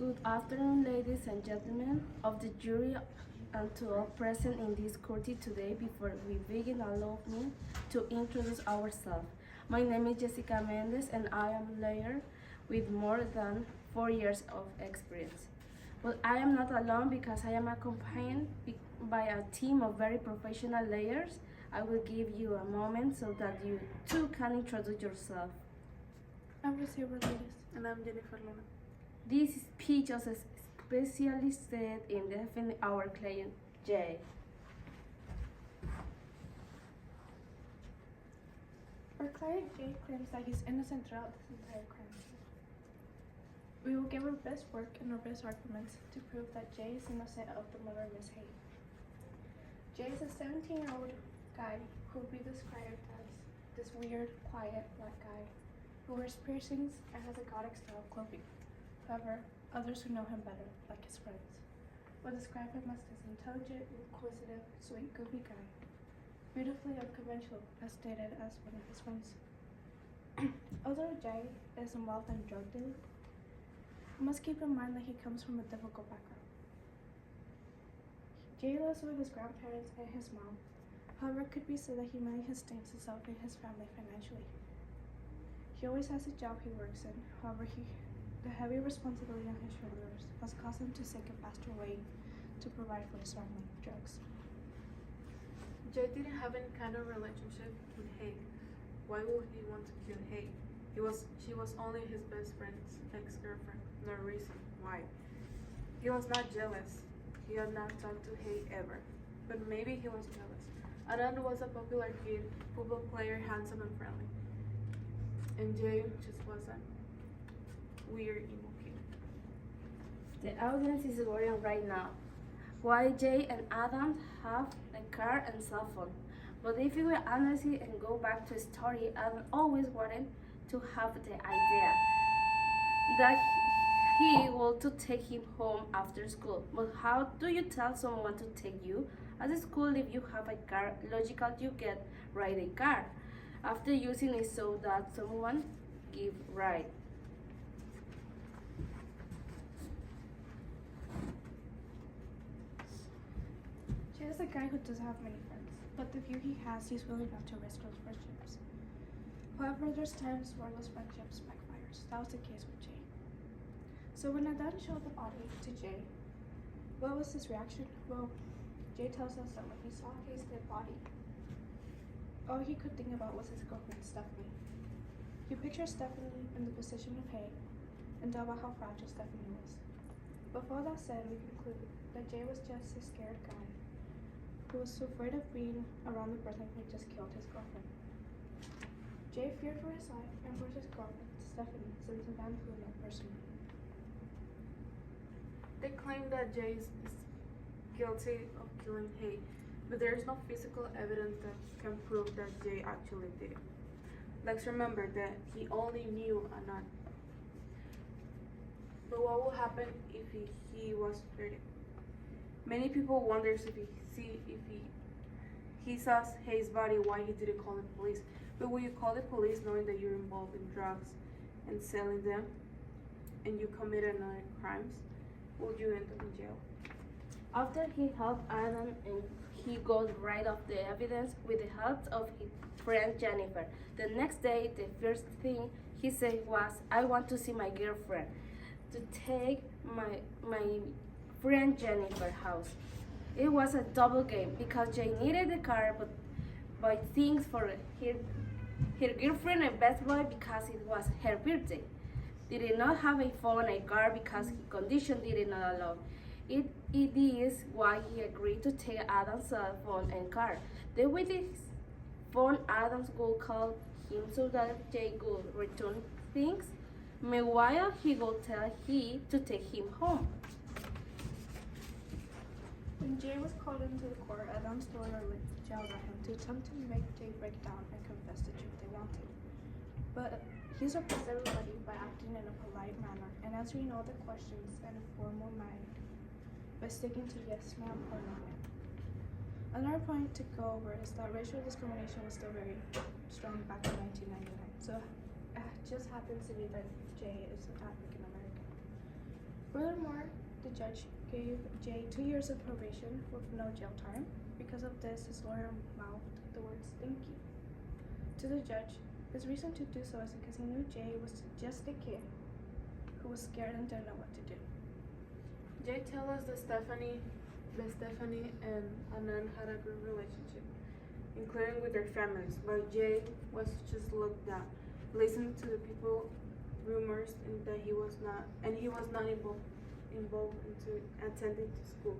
Good afternoon, ladies and gentlemen of the jury and to all present in this court today. Before we begin, allow me to introduce ourselves. My name is Jessica Mendez and I am a lawyer with more than 4 years of experience. But I am not alone because I am accompanied by a team of very professional lawyers. I will give you a moment so that you too can introduce yourself. I'm Rosie Rodriguez. And I'm Jennifer Luna. This speech is especially said in defending our client, Jay. Our client Jay claims that he's innocent throughout this entire crime. We will give our best work and our best arguments to prove that Jay is innocent of the murder of Miss Hay. Jay is a 17-year-old guy who will be described as this weird, quiet, black guy who wears piercings and has a gothic style of clothing. However, others who know him better, like his friends, will describe him as this intelligent, inquisitive, sweet, goofy guy, beautifully unconventional, as stated as one of his friends. Although Jay is involved in drug dealing, we must keep in mind that he comes from a difficult background. Jay lives with his grandparents and his mom. However, it could be said that he mainly sustains himself and his family financially. He always has a job he works in. However, the heavy responsibility on his shoulders has caused him to seek a faster way to provide for his family with drugs. Jay didn't have any kind of relationship with Hay. Why would he want to kill Hay? She was only his best friend's ex-girlfriend. No reason why. He was not jealous. He had not talked to Hay ever. But maybe he was jealous. Adam was a popular kid, football player, handsome and friendly. And Jay just was a weird emo kid. The audience is worrying right now. Why Jay and Adam have a car and cell phone. But if we were honest and go back to the story, Adam always wanted to have the idea that he wanted to take him home after school. But how do you tell someone to take you? At school, if you have a car, logical you get ride a car. After using it so that someone give ride. Jay is a guy who doesn't have many friends, but the few he has, he's willing not to risk those friendships. However, there's times where those friendships backfires. That was the case with Jay. So when Adan showed the body to Jay, what was his reaction? Well, Jay tells us that when he saw Hay's dead body, all he could think about was his girlfriend, Stephanie. He pictured Stephanie in the position of Hay and thought about how fragile Stephanie was. Before that said, we conclude that Jay was just a scared guy who was so afraid of being around the person who just killed his girlfriend. Jay feared for his life and for his girlfriend, Stephanie, since Adan knew her personally. They claim that Jay is guilty of killing Hay, but there is no physical evidence that can prove that Jay actually did it. Let's remember that he only knew Anand. But what will happen if he was hurt? Many people wonders if he saw Hay's body, why he didn't call the police. But will you call the police knowing that you're involved in drugs and selling them, and you committed another crimes? Will you end up in jail? After he helped Adam and he got rid of the evidence with the help of his friend Jennifer. The next day, the first thing he said was, I want to see my girlfriend, to take my friend Jennifer's house. It was a double game because Jay needed the car but buy things for her girlfriend and Best Boy because it was her birthday. They did not have a phone and a car because his condition did not allow. It is why he agreed to take Adam's cell phone and car. Then with his phone, Adams would call him so that Jay would return things. Meanwhile, he would tell he to take him home. When Jay was called into the court, Adam's lawyer yelled at him to attempt to make Jay break down and confess the truth they wanted. But he surprised everybody by acting in a polite manner and answering all the questions in a formal manner by sticking to yes ma'am or no ma'am. Another point to go over is that racial discrimination was still very strong back in 1999. So it just happens to be that Jay is African American. Furthermore, the judge gave Jay 2 years of probation with no jail time. Because of this, his lawyer mouthed the words "thank you" to the judge. His reason to do so is because he knew Jay was just a kid who was scared and didn't know what to do. Jay tells us that Stephanie and Anand had a good relationship, including with their families, but Jay was just looked down, listening to the people rumors and that he was not involved into attending to school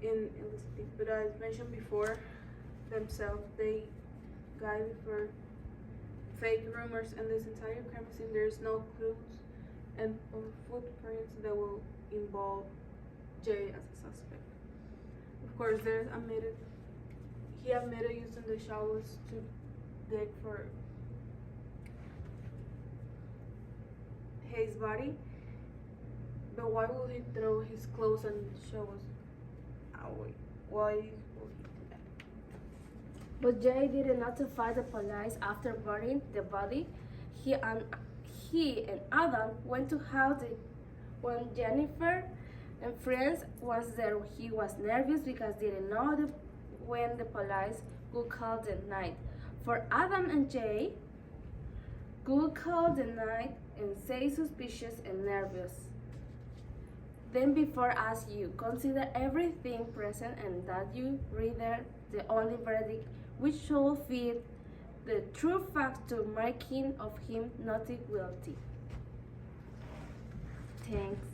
in illicit. But as mentioned before, themselves they guided for fake rumors, and this entire crime scene there's no clues and or footprints that will involve Jay as a suspect. Of course, he admitted using the shovels to dig for his body, but why would he throw his clothes and shovels away? Why would he do that? But Jay didn't notify the police after burying the body. He and Adam went to house when Jennifer and friends was there. He was nervous because didn't know when the police would call the night. For Adam and Jay, would call the night and say suspicious and nervous. Then before as you consider everything present and that you reader the only verdict which should fit the true facts to making of him not guilty. Thanks.